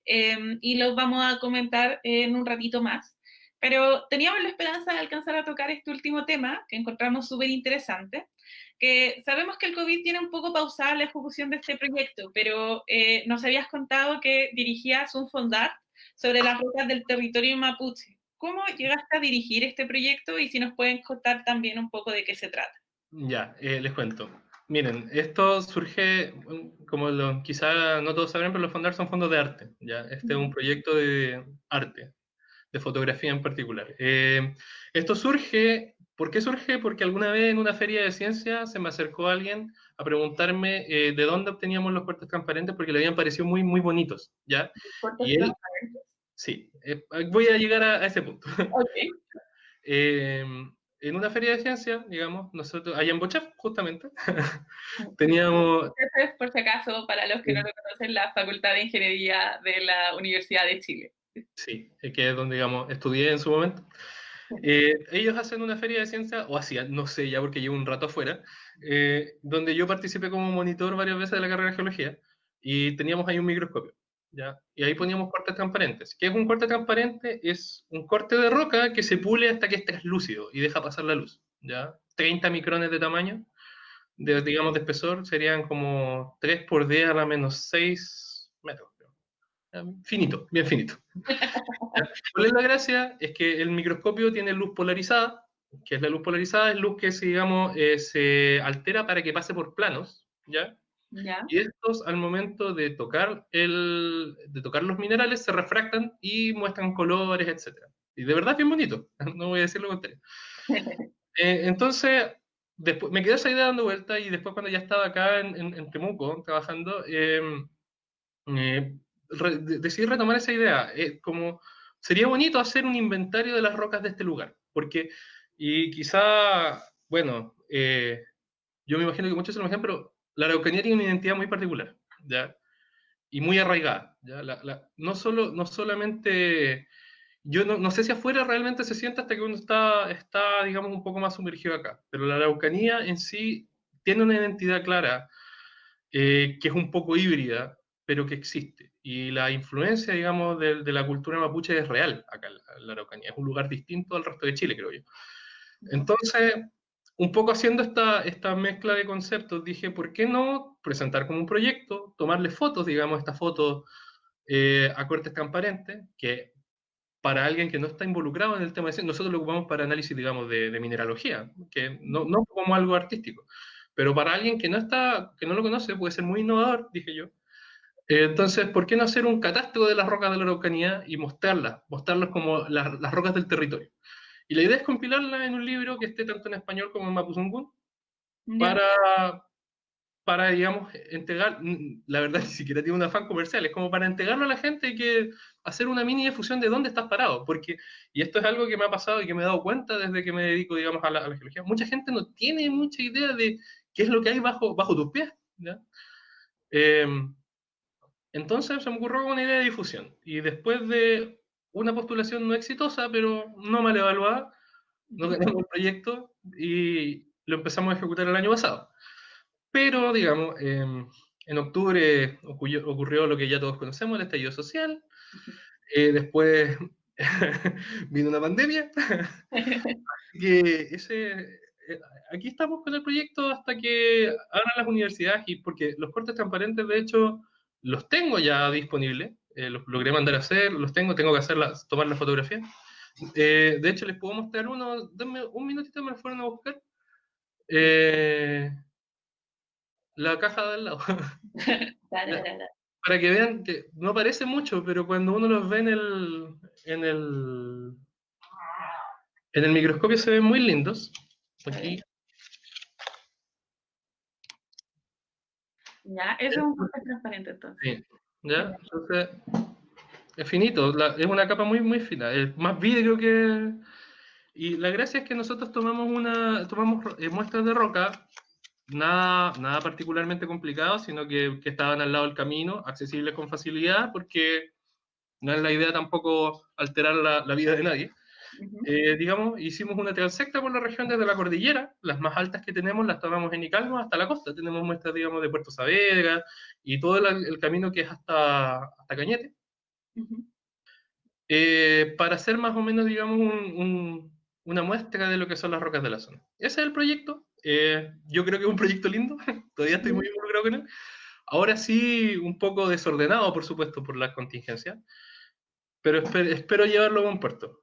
y los vamos a comentar en un ratito más. Pero teníamos la esperanza de alcanzar a tocar este último tema que encontramos súper interesante, que sabemos que el COVID tiene un poco pausada la ejecución de este proyecto, pero nos habías contado que dirigías un fondar sobre las rutas del territorio mapuche. ¿Cómo llegaste a dirigir este proyecto y si nos pueden contar también un poco de qué se trata? Ya, les cuento. Miren, esto surge, como quizá no todos saben, pero los fondos son fondos de arte. ¿Ya? Este es un proyecto de arte, de fotografía en particular. Esto surge, ¿por qué surge? Porque alguna vez en una feria de ciencia se me acercó alguien a preguntarme de dónde obteníamos los cortes transparentes porque le habían parecido muy, muy bonitos. ¿Ya? Cortes Y él, transparentes. sí, voy a llegar a ese punto. Ok. Eh, en una feria de ciencia, digamos, nosotros, allá en Bochef, justamente, teníamos... Entonces, por si acaso, para los que no lo conocen, la Facultad de Ingeniería de la Universidad de Chile. Sí, que es donde, digamos, estudié en su momento. Ellos hacen una feria de ciencia, o hacían, no sé ya porque llevo un rato afuera, donde yo participé como monitor varias veces de la carrera de geología, y teníamos ahí un microscopio, ¿ya? Y ahí poníamos cortes transparentes. ¿Qué es un corte transparente? Es un corte de roca que se pule hasta que es translúcido y deja pasar la luz, ¿ya? 30 micrones de tamaño, digamos, de espesor, serían como 3 por 10 a la menos 6 metros. Finito, bien finito. ¿Cuál es la gracia? Es que el microscopio tiene luz polarizada, que es la luz polarizada, es luz que digamos, se altera para que pase por planos, ¿ya? ¿Ya? Y estos, al momento de tocar, de tocar los minerales, se refractan y muestran colores, etc. Y de verdad es bien bonito, no voy a decir lo contrario. Entonces, después, me quedé esa idea dando vuelta y después cuando ya estaba acá en Temuco trabajando, decidí retomar esa idea. Como sería bonito hacer un inventario de las rocas de este lugar, porque, y quizá, bueno, yo me imagino que muchos se lo imaginan, pero la Araucanía tiene una identidad muy particular, ¿ya? Y muy arraigada, ¿ya? No solamente, yo no sé si afuera realmente se siente hasta que uno está, digamos, un poco más sumergido acá, pero la Araucanía en sí tiene una identidad clara, que es un poco híbrida, pero que existe. Y la influencia, digamos, de la cultura mapuche es real acá en la Araucanía. Es un lugar distinto al resto de Chile, creo yo. Entonces, un poco haciendo esta mezcla de conceptos, dije, ¿por qué no presentar como un proyecto, tomarle fotos, digamos, estas fotos a cortes transparentes, que para alguien que no está involucrado en el tema de ciencia, nosotros lo ocupamos para análisis, digamos, de mineralogía, que no como algo artístico, pero para alguien que no lo conoce, puede ser muy innovador, dije yo. Entonces, ¿por qué no hacer un catastro de las rocas de la Araucanía y mostrarlas como las rocas del territorio? Y la idea es compilarlas en un libro que esté tanto en español como en mapuzungún, ¿Ya? para, para, digamos, entregar, la verdad ni siquiera tiene un afán comercial, es como para entregarlo a la gente y que hacer una mini difusión de dónde estás parado, porque, y esto es algo que me ha pasado y que me he dado cuenta desde que me dedico, digamos, a la geología, mucha gente no tiene mucha idea de qué es lo que hay bajo tus pies, ¿ya? Eh, entonces se me ocurrió una idea de difusión, y después de una postulación no exitosa, pero no mal evaluada, no ganamos el proyecto y lo empezamos a ejecutar el año pasado. Pero, digamos, en octubre ocurrió lo que ya todos conocemos, el estallido social. Después vino una pandemia. Que aquí estamos con el proyecto hasta que abran las universidades, y porque los cortes transparentes, de hecho, los tengo ya disponibles. Los logré mandar a hacer, tengo que tomar la fotografía. De hecho, les puedo mostrar uno. Denme un minutito, me lo fueron a buscar. Eh, la caja de al lado. Ya, Tararara. para que vean que no parece mucho, pero cuando uno los ve en el, en el microscopio se ven muy lindos. A ver. Aquí, Ya, eso es un papel transparente entonces. sí, ¿ya? Genial. Entonces, es finito, es una capa muy, muy fina, es más vidrio que... Y la gracia es que nosotros tomamos muestras de roca, nada particularmente complicado, sino que estaban al lado del camino, accesibles con facilidad, porque no es la idea tampoco alterar la vida de nadie. Ujú, Digamos, hicimos una transecta por la región desde la cordillera, las más altas que tenemos las tomamos en Icalmo hasta la costa, tenemos muestras, digamos, de Puerto Saavedra y todo el camino que es hasta Cañete, ujú. para hacer más o menos, digamos, una muestra de lo que son las rocas de la zona. Ese es el proyecto. Yo creo que es un proyecto lindo, todavía estoy muy involucrado con él. Ahora sí, un poco desordenado, por supuesto, por las contingencias, pero espero llevarlo a buen puerto.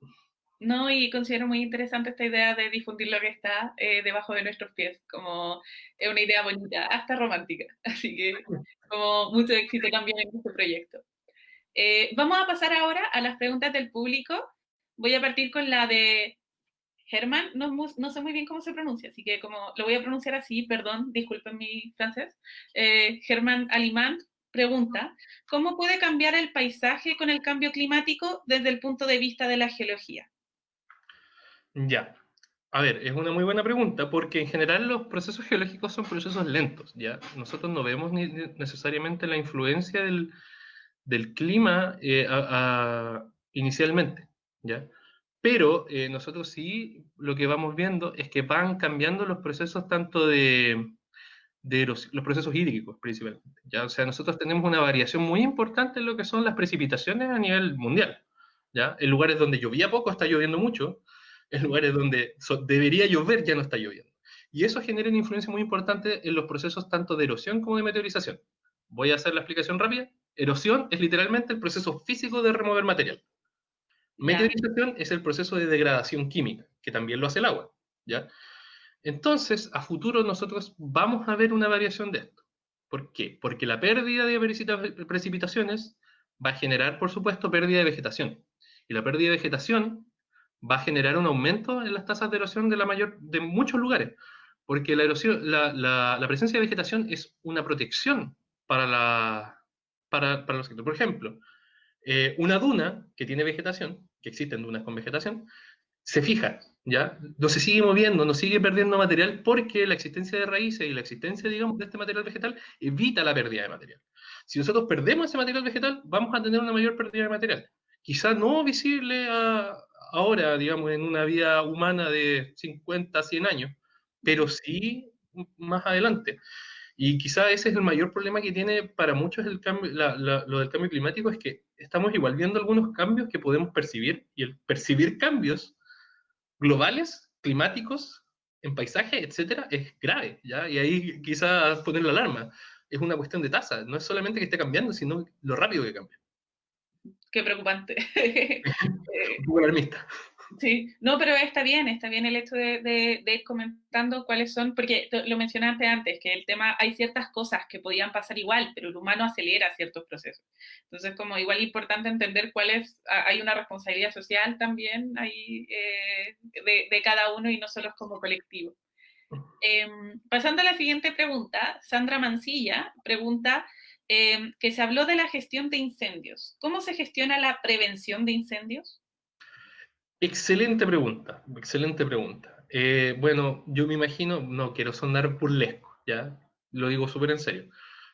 No, y considero muy interesante esta idea de difundir lo que está debajo de nuestros pies, como es una idea bonita, hasta romántica. Así que, como mucho éxito también en este proyecto. Vamos a pasar ahora a las preguntas del público. Voy a partir con la de Germán, no, no sé muy bien cómo se pronuncia, así que como lo voy a pronunciar así, perdón, disculpen mi francés. Germán Alimán pregunta, ¿cómo puede cambiar el paisaje con el cambio climático desde el punto de vista de la geología? Ya. A ver, es una muy buena pregunta porque en general los procesos geológicos son procesos lentos, ¿ya? Nosotros no vemos necesariamente la influencia del clima inicialmente, ¿ya? Pero nosotros sí lo que vamos viendo es que van cambiando los procesos tanto de los procesos hídricos principalmente, ¿ya? O sea, nosotros tenemos una variación muy importante en lo que son las precipitaciones a nivel mundial, ¿ya? En lugares donde llovía poco está lloviendo mucho, en lugares donde debería llover ya no está lloviendo. Y eso genera una influencia muy importante en los procesos tanto de erosión como de meteorización. Voy a hacer la explicación rápida. Erosión es literalmente el proceso físico de remover material. ¿Ya? Meteorización es el proceso de degradación química, que también lo hace el agua, ¿ya? Entonces, a futuro nosotros vamos a ver una variación de esto. ¿Por qué? Porque la pérdida de precipitaciones va a generar, por supuesto, pérdida de vegetación. Y la pérdida de vegetación va a generar un aumento en las tasas de erosión de muchos lugares. Porque la erosión, la presencia de vegetación es una protección para los sectores. Por ejemplo, una duna que tiene vegetación, que existen dunas con vegetación, se fija, ¿ya? No se sigue moviendo, no sigue perdiendo material porque la existencia de raíces y la existencia, digamos, de este material vegetal evita la pérdida de material. Si nosotros perdemos ese material vegetal, vamos a tener una mayor pérdida de material. Quizá no visible ahora, digamos, en una vida humana de 50, 100 años, pero sí más adelante. Y quizá ese es el mayor problema que tiene para muchos el cambio, lo del cambio climático, es que estamos igual viendo algunos cambios que podemos percibir, y el percibir cambios globales, climáticos, en paisaje, etcétera, es grave, ¿ya? Y ahí quizás poner la alarma. Es una cuestión de tasa, no es solamente que esté cambiando, sino lo rápido que cambia. Qué preocupante. Un poco alarmista. Sí, no, pero está bien el hecho de ir comentando cuáles son, porque lo mencionaste antes, que el tema, hay ciertas cosas que podían pasar igual, pero el humano acelera ciertos procesos. Entonces, como igual es importante entender cuál es, hay una responsabilidad social también ahí de cada uno y no solo es como colectivo. Pasando a la siguiente pregunta, Sandra Mancilla pregunta que se habló de la gestión de incendios. ¿Cómo se gestiona la prevención de incendios? Excelente pregunta, excelente pregunta. Bueno, yo me imagino, no quiero sonar burlesco, ¿ya? Lo digo súper en serio,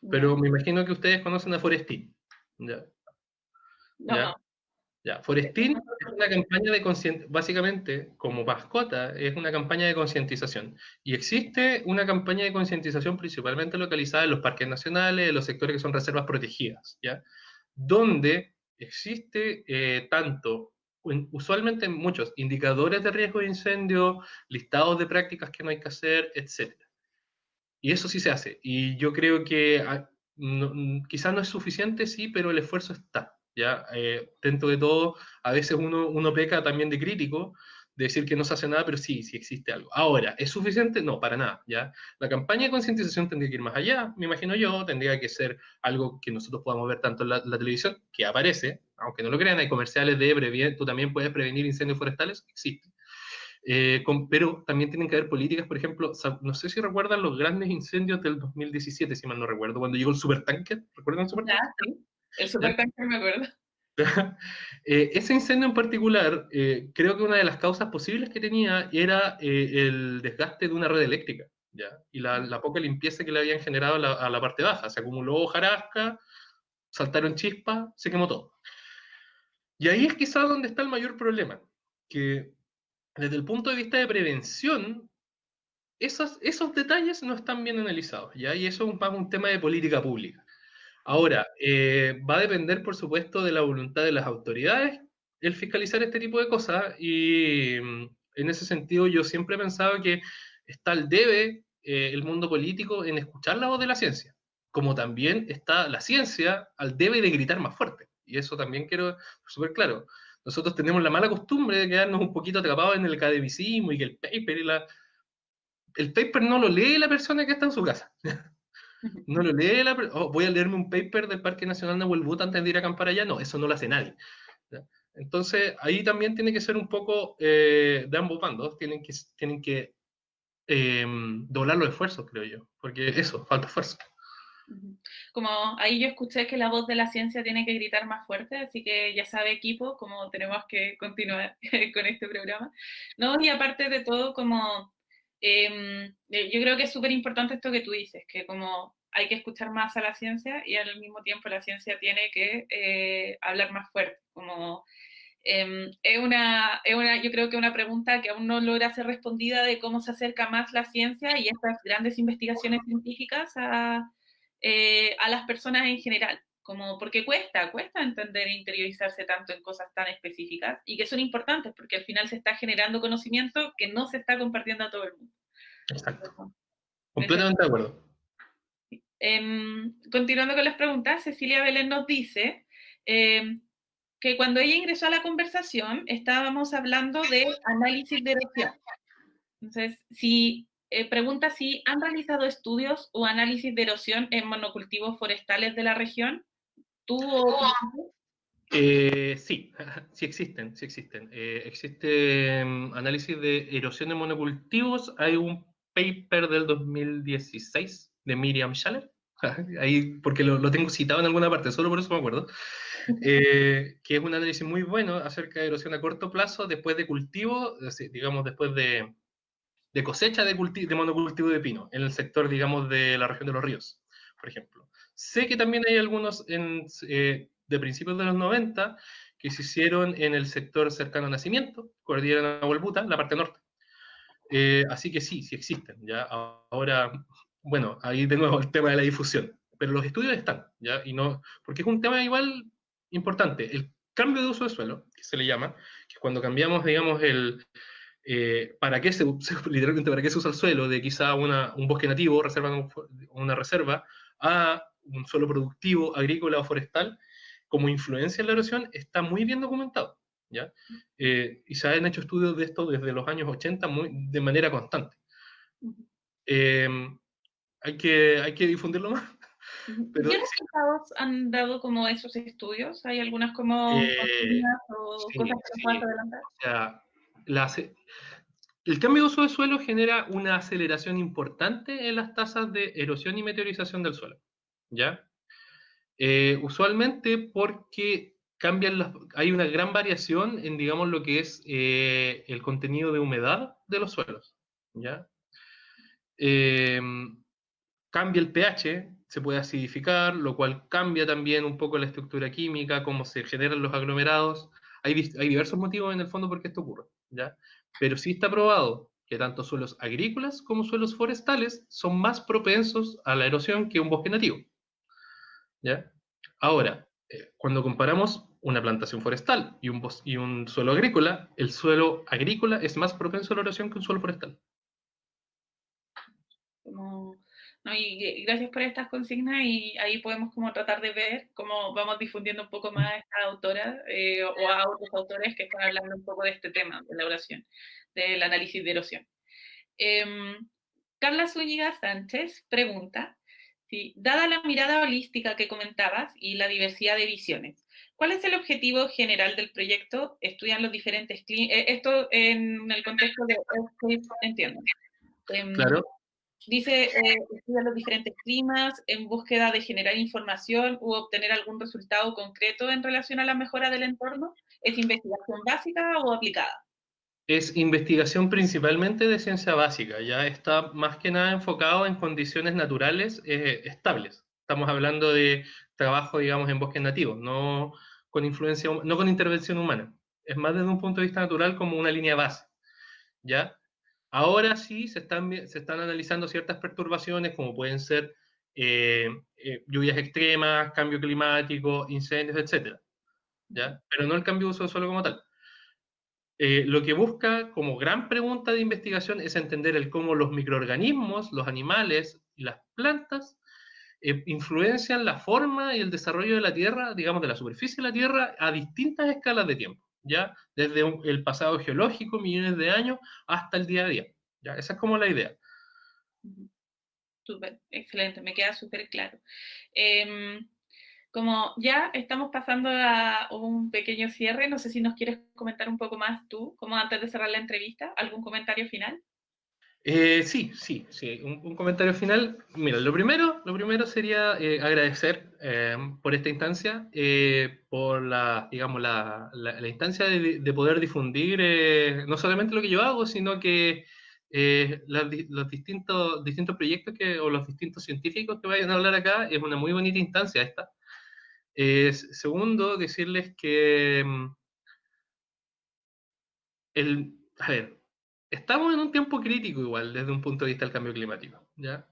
¿Ya? pero me imagino que ustedes conocen a Forestín, ¿ya? ¿Ya? No. Ya, Forestín es una campaña de básicamente, como mascota, es una campaña de concientización. Y existe una campaña de concientización principalmente localizada en los parques nacionales, en los sectores que son reservas protegidas, ¿ya? Donde existe tanto, usualmente muchos indicadores de riesgo de incendio, listados de prácticas que no hay que hacer, etc. Y eso sí se hace. Y yo creo que quizás no es suficiente, sí, pero el esfuerzo está. ¿Ya? Dentro de todo, a veces uno peca también de crítico, de decir que no se hace nada, pero sí, sí existe algo. Ahora, ¿es suficiente? No, para nada, ¿ya? La campaña de concientización tendría que ir más allá, me imagino yo, tendría que ser algo que nosotros podamos ver tanto en la televisión, que aparece, aunque no lo crean, hay comerciales de tú también puedes prevenir incendios forestales, existe. Pero también tienen que haber políticas, por ejemplo, no sé si recuerdan los grandes incendios del 2017, si mal no recuerdo, cuando llegó el supertanker, ¿recuerdan el Ya, supertanker? sí. El ¿Ya? supertanker me acuerdo. Ese incendio en particular, creo que una de las causas posibles que tenía era el desgaste de una red eléctrica, ¿ya? Y la poca limpieza que le habían generado a la parte baja. Se acumuló hojarasca, saltaron chispas, se quemó todo. Y ahí es quizás donde está el mayor problema, que desde el punto de vista de prevención, esos detalles no están bien analizados, ¿ya? Y eso es más un tema de política pública. Ahora, va a depender, por supuesto, de la voluntad de las autoridades el fiscalizar este tipo de cosas y en ese sentido yo siempre he pensado que está al debe el mundo político en escuchar la voz de la ciencia, como también está la ciencia al debe de gritar más fuerte. Y eso también quiero ser súper claro. Nosotros tenemos la mala costumbre de quedarnos un poquito atrapados en el academicismo y que el paper el paper no lo lee la persona que está en su casa. No lo lee voy a leerme un paper del Parque Nacional Nahuel Buta antes de ir a acampar allá. No, eso no lo hace nadie. ¿Ya? Entonces, ahí también tiene que ser un poco de ambos bandos. Tienen que doblar los esfuerzos, creo yo. Porque eso, falta esfuerzo. Como ahí yo escuché que la voz de la ciencia tiene que gritar más fuerte, así que ya sabe equipo, como tenemos que continuar con este programa. No, y aparte de todo, como yo creo que es súper importante esto que tú dices, que como hay que escuchar más a la ciencia y al mismo tiempo la ciencia tiene que hablar más fuerte, como yo creo que una pregunta que aún no logra ser respondida de cómo se acerca más la ciencia y estas grandes investigaciones científicas a las personas en general, como porque cuesta entender e interiorizarse tanto en cosas tan específicas y que son importantes porque al final se está generando conocimiento que no se está compartiendo a todo el mundo. Exacto. Menciono. Completamente de acuerdo. Continuando con las preguntas, Cecilia Belén nos dice que cuando ella ingresó a la conversación estábamos hablando de análisis de erosión. Entonces, pregunta si han realizado estudios o análisis de erosión en monocultivos forestales de la región. ¿Tú o Sí, sí existen, sí existen. Existe análisis de erosión de monocultivos. Hay un paper del 2016 de Miriam Schaller, ahí porque lo tengo citado en alguna parte, solo por eso me acuerdo, que es un análisis muy bueno acerca de erosión a corto plazo después de cultivo, digamos después de cosecha de monocultivo de pino en el sector, digamos, de la región de los ríos, por ejemplo. Sé que también hay algunos de principios de los 90 que se hicieron en el sector cercano a Nacimiento, Cordillera Nahuelbuta, la parte norte. Así que sí, sí existen. ¿Ya? Ahora, bueno, ahí de nuevo el tema de la difusión. Pero los estudios están, ¿ya? Y no, porque es un tema igual importante. El cambio de uso de suelo, que se le llama, que es cuando cambiamos, digamos, para qué literalmente para qué se usa el suelo, de quizá un bosque nativo, una reserva, a un suelo productivo, agrícola o forestal, como influencia en la erosión, está muy bien documentado. ¿Ya? Y se han hecho estudios de esto desde los años 80 de manera constante. Eh, hay que difundirlo más. Pero qué resultados han dado como esos estudios? ¿Hay algunas como consignas o sí, cosas que nos puedas sí. adelantar? O sea, el cambio de uso de suelo genera una aceleración importante en las tasas de erosión y meteorización del suelo. ¿Ya? Usualmente porque hay una gran variación en, digamos, lo que es el contenido de humedad de los suelos. ¿Ya? Eh, Cambia el pH, se puede acidificar, lo cual cambia también un poco la estructura química, cómo se generan los aglomerados. Hay diversos motivos en el fondo por qué esto ocurre, ¿ya? Pero sí está probado que tanto suelos agrícolas como suelos forestales son más propensos a la erosión que un bosque nativo, ¿ya? Ahora, cuando comparamos una plantación forestal y un suelo agrícola, el suelo agrícola es más propenso a la erosión que un suelo forestal. Como, ¿no? Y gracias por estas consignas y ahí podemos como tratar de ver cómo vamos difundiendo un poco más a esta autora o a otros autores que están hablando un poco de este tema, de la oración, del análisis de erosión. Carla Zúñiga Sánchez pregunta, ¿sí? Dada la mirada holística que comentabas y la diversidad de visiones, ¿cuál es el objetivo general del proyecto? ¿Estudian los diferentes esto en el contexto de entiendo. Claro. Dice, estudia los diferentes climas en búsqueda de generar información u obtener algún resultado concreto en relación a la mejora del entorno. ¿Es investigación básica o aplicada? Es investigación principalmente de ciencia básica, ya está más que nada enfocado en condiciones naturales estables. Estamos hablando de trabajo, digamos, en bosques nativos, no con influencia, no con intervención humana. Es más desde un punto de vista natural como una línea base, ¿ya? Ahora sí se están analizando ciertas perturbaciones como pueden ser lluvias extremas, cambio climático, incendios, etcétera, ¿ya? Pero no el cambio de uso de suelo como tal. Lo que busca como gran pregunta de investigación es entender el cómo los microorganismos, los animales y las plantas influencian la forma y el desarrollo de la Tierra, digamos, de la superficie de la Tierra, a distintas escalas de tiempo, ¿ya? Desde el pasado geológico, millones de años, hasta el día a día, ¿ya? Esa es como la idea. Súper, excelente, me queda súper claro. Como ya estamos pasando a un pequeño cierre, no sé si nos quieres comentar un poco más tú, como antes de cerrar la entrevista, ¿algún comentario final? Sí, sí, sí. Un comentario final. Mira, lo primero sería agradecer por esta instancia, por la, digamos, la instancia de poder difundir no solamente lo que yo hago, sino que los distintos proyectos o los distintos científicos que vayan a hablar acá, es una muy bonita instancia esta. Segundo, decirles que a ver, estamos en un tiempo crítico igual desde un punto de vista del cambio climático, ¿ya?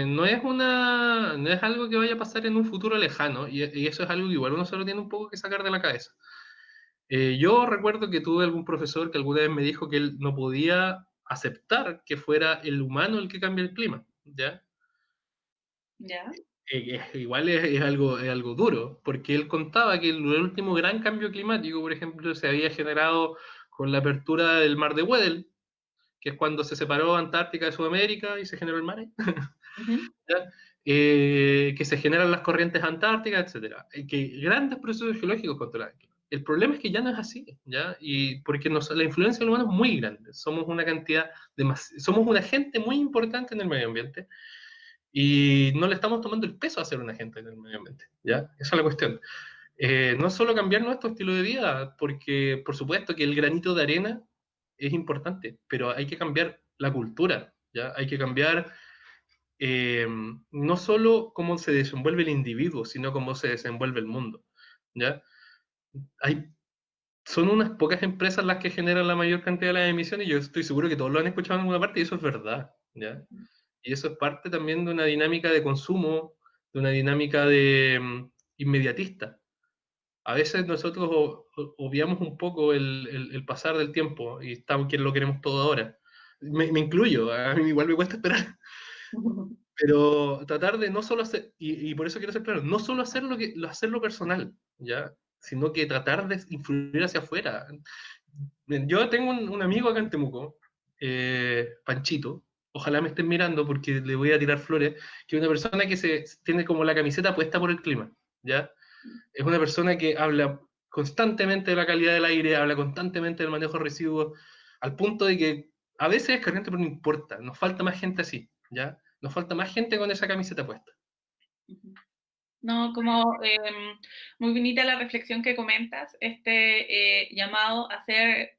No es algo que vaya a pasar en un futuro lejano y eso es algo que igual uno se lo tiene un poco que sacar de la cabeza. Yo recuerdo que tuve algún profesor que alguna vez me dijo que él no podía aceptar que fuera el humano el que cambia el clima, ¿ya? ¿Ya? Igual es algo duro, porque él contaba que el último gran cambio climático, por ejemplo, se había generado con la apertura del mar de Weddell, que es cuando se separó Antártica de Sudamérica y se generó el mar, ¿ya? Que se generan las corrientes antárticas, etcétera. Que grandes procesos geológicos controlan. El problema es que ya no es así, ¿ya? Y porque la influencia del humano es muy grande. Somos una cantidad, somos un agente muy importante en el medio ambiente y no le estamos tomando el peso a ser un agente en el medio ambiente, ¿ya? Esa es la cuestión. No es solo cambiar nuestro estilo de vida, porque por supuesto que el granito de arena es importante, pero hay que cambiar la cultura, ¿ya? Hay que cambiar no solo cómo se desenvuelve el individuo, sino cómo se desenvuelve el mundo, ¿ya? Hay, son unas pocas empresas las que generan la mayor cantidad de las emisiones y yo estoy seguro que todos lo han escuchado en alguna parte y eso es verdad, ¿ya? Y eso es parte también de una dinámica de consumo, de una dinámica de inmediatista. A veces nosotros obviamos un poco el pasar del tiempo y estamos que lo queremos todo ahora. Me incluyo, a mí igual me cuesta esperar, pero tratar de no solo hacer, y por eso quiero ser claro, no solo hacerlo personal, ¿ya? Sino que tratar de influir hacia afuera. Yo tengo un amigo acá en Temuco, Panchito, ojalá me estén mirando porque le voy a tirar flores, que es una persona que tiene como la camiseta puesta por el clima, ¿ya? Es una persona que habla constantemente de la calidad del aire, habla constantemente del manejo de residuos, al punto de que a veces es corriente, pero no importa, nos falta más gente así, ¿ya? Nos falta más gente con esa camiseta puesta. No, como muy bonita la reflexión que comentas, este llamado a hacer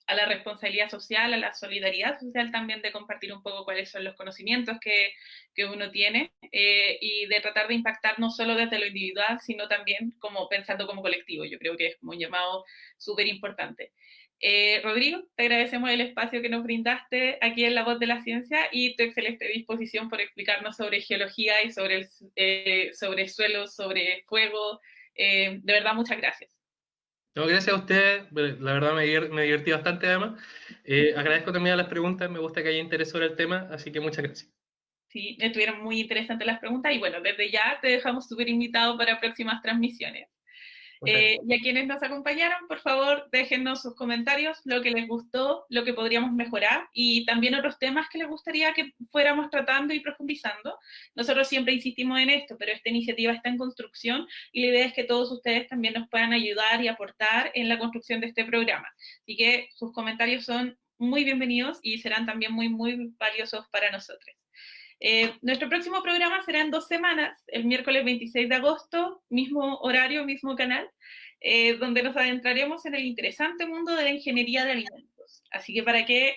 a la responsabilidad social, a la solidaridad social también de compartir un poco cuáles son los conocimientos que uno tiene y de tratar de impactar no solo desde lo individual, sino también como pensando como colectivo. Yo creo que es como un llamado súper importante. Rodrigo, te agradecemos el espacio que nos brindaste aquí en La Voz de la Ciencia y tu excelente disposición por explicarnos sobre geología y sobre suelos, sobre fuego. De verdad, muchas gracias. No, gracias a ustedes, la verdad me divertí bastante además. Agradezco también a las preguntas, me gusta que haya interés sobre el tema, así que muchas gracias. Sí, estuvieron muy interesantes las preguntas y bueno, desde ya te dejamos súper invitado para próximas transmisiones. Perfecto. Y a quienes nos acompañaron, por favor, déjennos sus comentarios, lo que les gustó, lo que podríamos mejorar y también otros temas que les gustaría que fuéramos tratando y profundizando. Nosotros siempre insistimos en esto, pero esta iniciativa está en construcción y la idea es que todos ustedes también nos puedan ayudar y aportar en la construcción de este programa. Así que sus comentarios son muy bienvenidos y serán también muy, muy valiosos para nosotros. Nuestro próximo programa será en 2 semanas, el miércoles 26 de agosto, mismo horario, mismo canal, donde nos adentraremos en el interesante mundo de la ingeniería de alimentos. Así que para que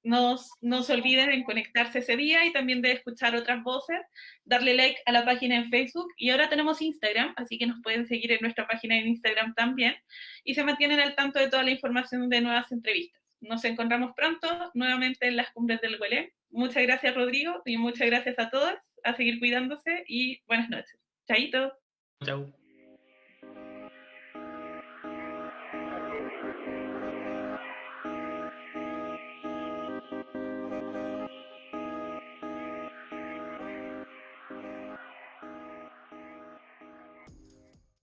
no se olviden en conectarse ese día y también de escuchar otras voces, darle like a la página en Facebook y ahora tenemos Instagram, así que nos pueden seguir en nuestra página en Instagram también y se mantienen al tanto de toda la información de nuevas entrevistas. Nos encontramos pronto nuevamente en las cumbres del Huelén. Muchas gracias, Rodrigo, y muchas gracias a todos. A seguir cuidándose y buenas noches. Chaito. Chao.